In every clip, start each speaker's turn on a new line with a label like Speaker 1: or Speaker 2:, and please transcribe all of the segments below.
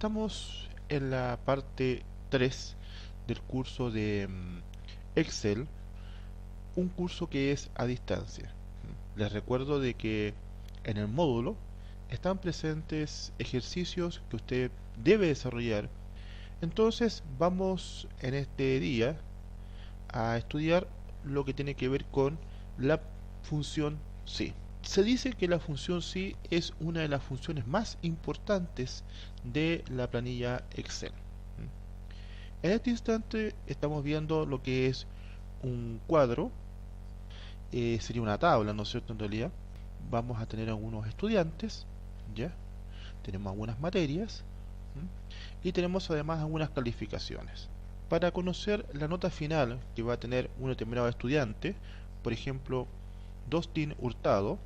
Speaker 1: Estamos en la parte 3 del curso de Excel, un curso que es a distancia. Les recuerdo de que en el módulo están presentes ejercicios que usted debe desarrollar. Entonces vamos en este día a estudiar lo que tiene que ver con la función sí. Se dice que la función sí es una de las funciones más importantes de la planilla Excel. En este instante estamos viendo lo que es un cuadro, sería una tabla, ¿no es cierto? En realidad vamos a tener algunos estudiantes, ¿ya? Tenemos algunas materias y tenemos además algunas calificaciones. Para conocer la nota final que va a tener un determinado estudiante, por ejemplo, Dustin Hurtado,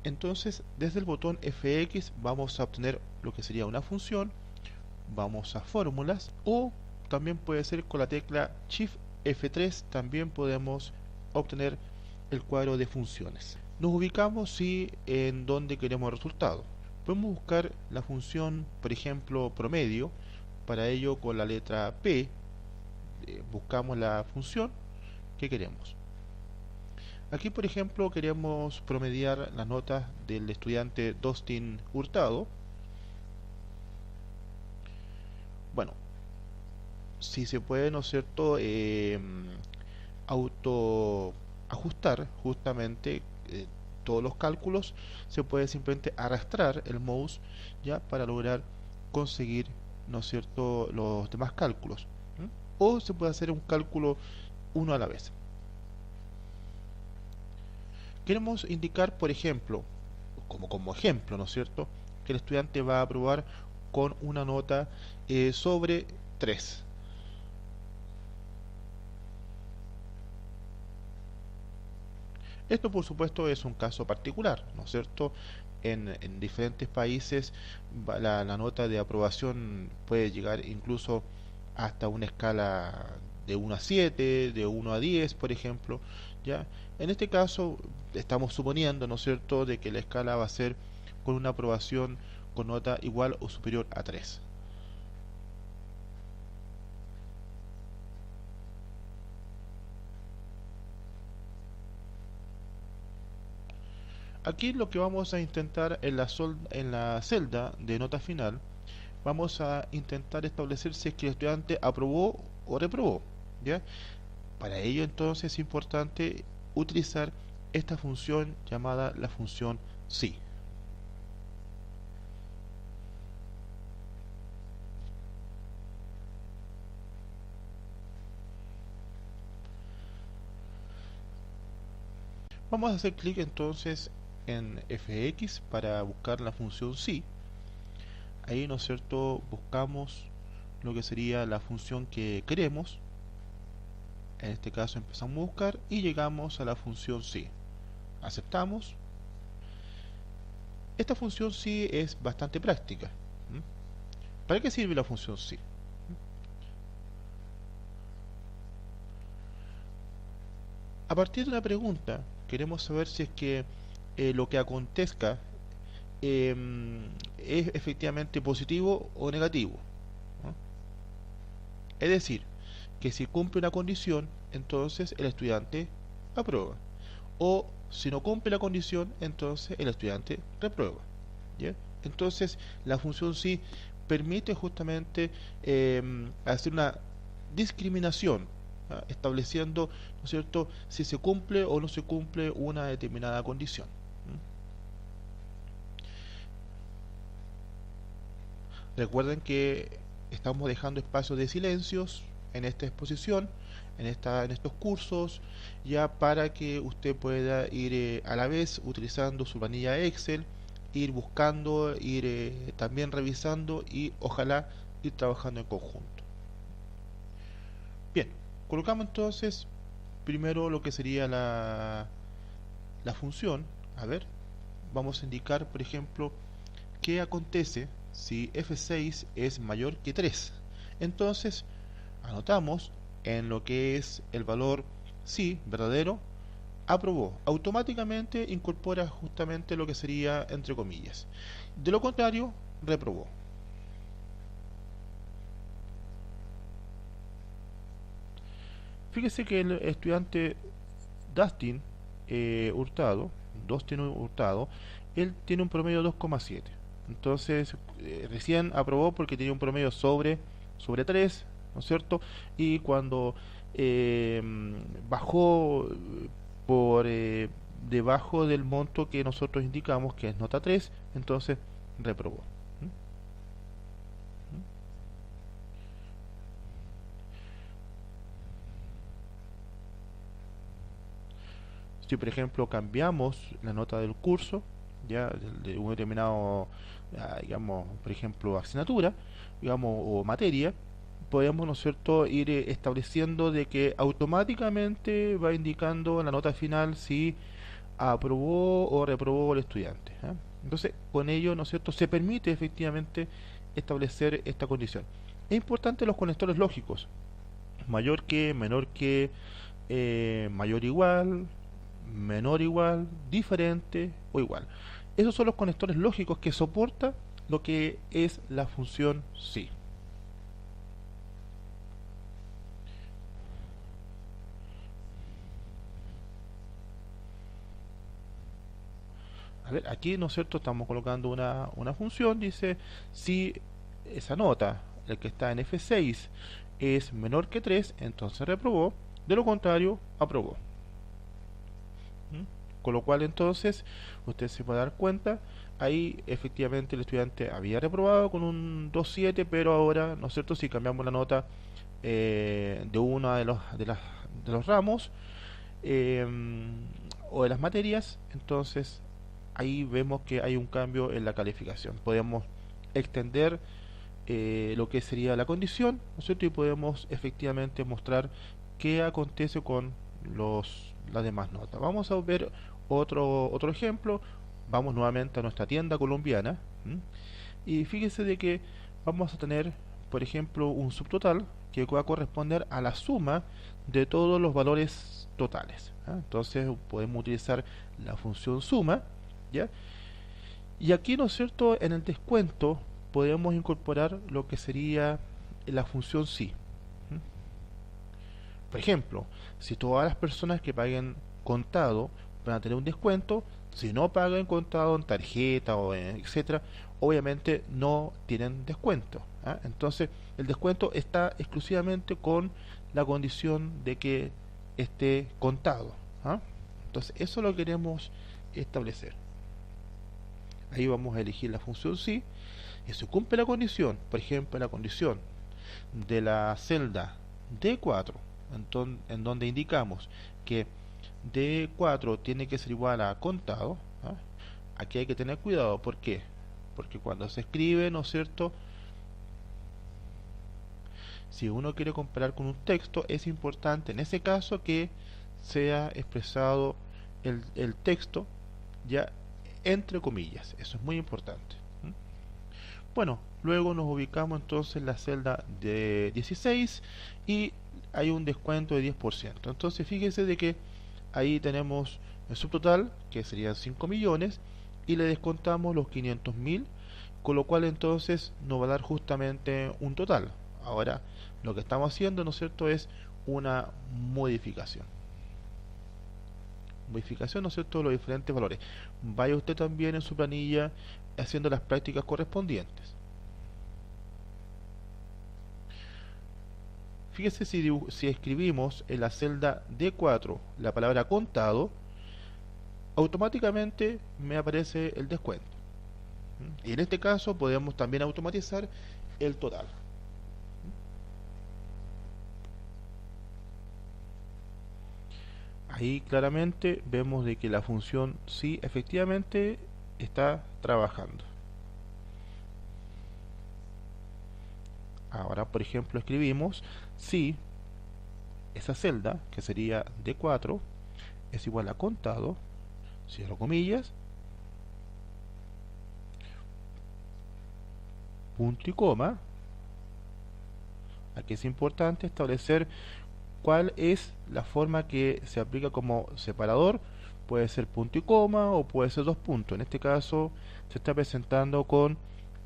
Speaker 1: entonces desde el botón FX vamos a obtener lo que sería una función, vamos a fórmulas o también puede ser con la tecla Shift F3 también podemos obtener el cuadro de funciones. Nos ubicamos en donde queremos el resultado. Podemos buscar la función, por ejemplo, promedio. Para ello con la letra P buscamos la función que queremos. Aquí, por ejemplo, queremos promediar las notas del estudiante Dustin Hurtado. Bueno, si se puede, ¿no es cierto?, auto ajustar justamente todos los cálculos, se puede simplemente arrastrar el mouse ya para lograr conseguir, ¿no es cierto?, los demás cálculos. O se puede hacer un cálculo uno a la vez. Queremos indicar, por ejemplo, como ejemplo, ¿no es cierto?, que el estudiante va a aprobar con una nota sobre 3. Esto, por supuesto, es un caso particular, ¿no es cierto? En diferentes países la nota de aprobación puede llegar incluso hasta una escala de 1 a 7, de 1 a 10, por ejemplo, ¿ya? En este caso estamos suponiendo, ¿no es cierto?, de que la escala va a ser con una aprobación con nota igual o superior a 3. Aquí lo que vamos a intentar en la celda de nota final, vamos a intentar establecer si es que el estudiante aprobó o reprobó, ¿ya? Para ello entonces es importante utilizar esta función llamada la función sí. Vamos a hacer clic entonces en FX para buscar la función sí. Ahí, ¿no es cierto?, buscamos lo que sería la función que queremos. En este caso empezamos a buscar y llegamos a la función sí. Aceptamos. Esta función sí es bastante práctica. ¿Para qué sirve la función sí? A partir de una pregunta, queremos saber si es que lo que acontezca es efectivamente positivo o negativo, ¿no? Es decir, que si cumple una condición, entonces el estudiante aprueba. O si no cumple la condición, entonces el estudiante reprueba. ¿Ya? Entonces, la función sí permite justamente hacer una discriminación, ¿ah?, estableciendo, ¿no es cierto?, si se cumple o no se cumple una determinada condición. Recuerden que estamos dejando espacios de silencios en esta exposición, en estos cursos, ya para que usted pueda ir a la vez utilizando su planilla Excel, ir buscando, ir también revisando y ojalá ir trabajando en conjunto. Bien, colocamos entonces primero lo que sería la función. A ver, vamos a indicar, por ejemplo, qué acontece si F6 es mayor que 3. Entonces, anotamos en lo que es el valor sí, verdadero, aprobó. Automáticamente incorpora justamente lo que sería entre comillas. De lo contrario, reprobó. Fíjese que el estudiante Dustin Hurtado, él tiene un promedio de 2,7. Entonces, recién aprobó porque tenía un promedio sobre 3, ¿no es cierto? Y cuando eh, bajó por debajo del monto que nosotros indicamos, que es nota 3, entonces reprobó. ¿Mm? Si por ejemplo cambiamos la nota del curso, ya de un determinado, digamos, por ejemplo, asignatura, digamos, o materia, podemos, ¿no es cierto?, ir estableciendo de que automáticamente va indicando en la nota final si aprobó o reprobó el estudiante. ¿Eh? Entonces, con ello, ¿no es cierto?, se permite efectivamente establecer esta condición. Es importante los conectores lógicos, mayor que, menor que, mayor igual, menor igual, diferente o igual. Esos son los conectores lógicos que soporta lo que es la función sí. A ver, aquí, ¿no es cierto?, estamos colocando una función, dice, si esa nota, el que está en F6, es menor que 3, entonces reprobó, de lo contrario, aprobó. ¿Mm? Con lo cual entonces usted se puede dar cuenta, ahí efectivamente el estudiante había reprobado con un 2,7, pero ahora, ¿no es cierto?, si cambiamos la nota de uno de los ramos eh, o de las materias, entonces ahí vemos que hay un cambio en la calificación. Podemos extender lo que sería la condición, ¿no es cierto? Y podemos efectivamente mostrar qué acontece con las demás notas. Vamos a ver otro ejemplo. Vamos nuevamente a nuestra tienda colombiana. ¿M? Y fíjese de que vamos a tener, por ejemplo, un subtotal que va a corresponder a la suma de todos los valores totales. ¿Ah? Entonces podemos utilizar la función suma, ¿ya? Y aquí, ¿no es cierto?, en el descuento podemos incorporar lo que sería la función sí. ¿Mm? Por ejemplo, si todas las personas que paguen contado van a tener un descuento, si no pagan contado en tarjeta o etcétera, obviamente no tienen descuento. ¿Ah? Entonces, el descuento está exclusivamente con la condición de que esté contado. ¿Ah? Entonces, eso lo queremos establecer. Ahí vamos a elegir la función sí. Y si cumple la condición, por ejemplo, la condición de la celda D4, en donde indicamos que D4 tiene que ser igual a contado, ¿ah? Aquí hay que tener cuidado. ¿Por qué? Porque cuando se escribe, ¿no es cierto?, si uno quiere comparar con un texto, es importante en ese caso que sea expresado el texto ya entre comillas. Eso es muy importante. ¿Mm? Bueno, luego nos ubicamos entonces en la celda de 16 y hay un descuento de 10%. Entonces fíjese de que ahí tenemos el subtotal, que serían 5 millones, y le descontamos los 500.000, con lo cual entonces nos va a dar justamente un total. Ahora, lo que estamos haciendo, ¿no es cierto?, es una modificación. ¿No es cierto?, de los diferentes valores. Vaya usted también en su planilla haciendo las prácticas correspondientes. Fíjese si escribimos en la celda D4 la palabra contado, automáticamente me aparece el descuento. Y en este caso podemos también automatizar el total. Ahí claramente vemos de que la función sí efectivamente está trabajando. Ahora, por ejemplo, escribimos si esa celda, que sería D4, es igual a contado, cierro comillas, punto y coma. Aquí es importante establecer cuál es la forma que se aplica como separador. Puede ser punto y coma o puede ser dos puntos. En este caso se está presentando con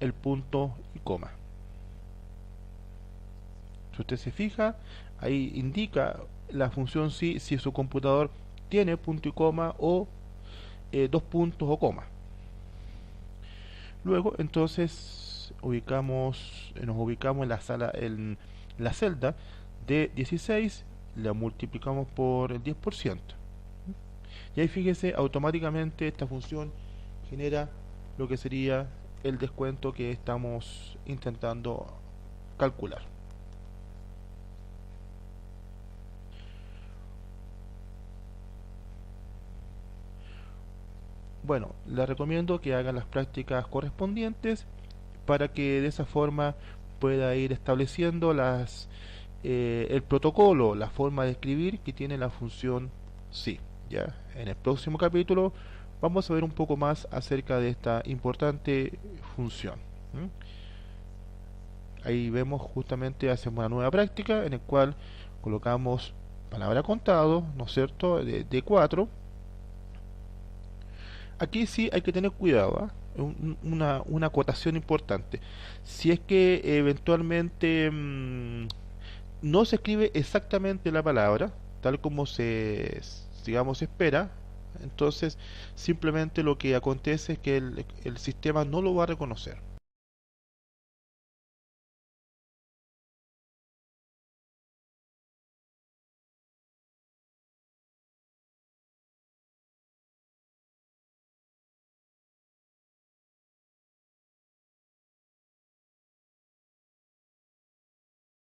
Speaker 1: el punto y coma. Si usted se fija, ahí indica la función sí si su computador tiene punto y coma o dos puntos o coma. Luego entonces nos ubicamos en la sala, en la celda de 16, la multiplicamos por el 10%. Y ahí fíjese, automáticamente esta función genera lo que sería el descuento que estamos intentando calcular. Bueno, les recomiendo que hagan las prácticas correspondientes para que de esa forma pueda ir estableciendo el protocolo, la forma de escribir que tiene la función sí. Ya en el próximo capítulo vamos a ver un poco más acerca de esta importante función. ¿Mm? Ahí vemos justamente, hacemos una nueva práctica en el cual colocamos palabra contado, ¿no es cierto?, de 4. Aquí sí hay que tener cuidado, ¿ah? Una acotación importante. Si es que eventualmente no se escribe exactamente la palabra, tal como digamos, se espera, entonces simplemente lo que acontece es que el sistema no lo va a reconocer.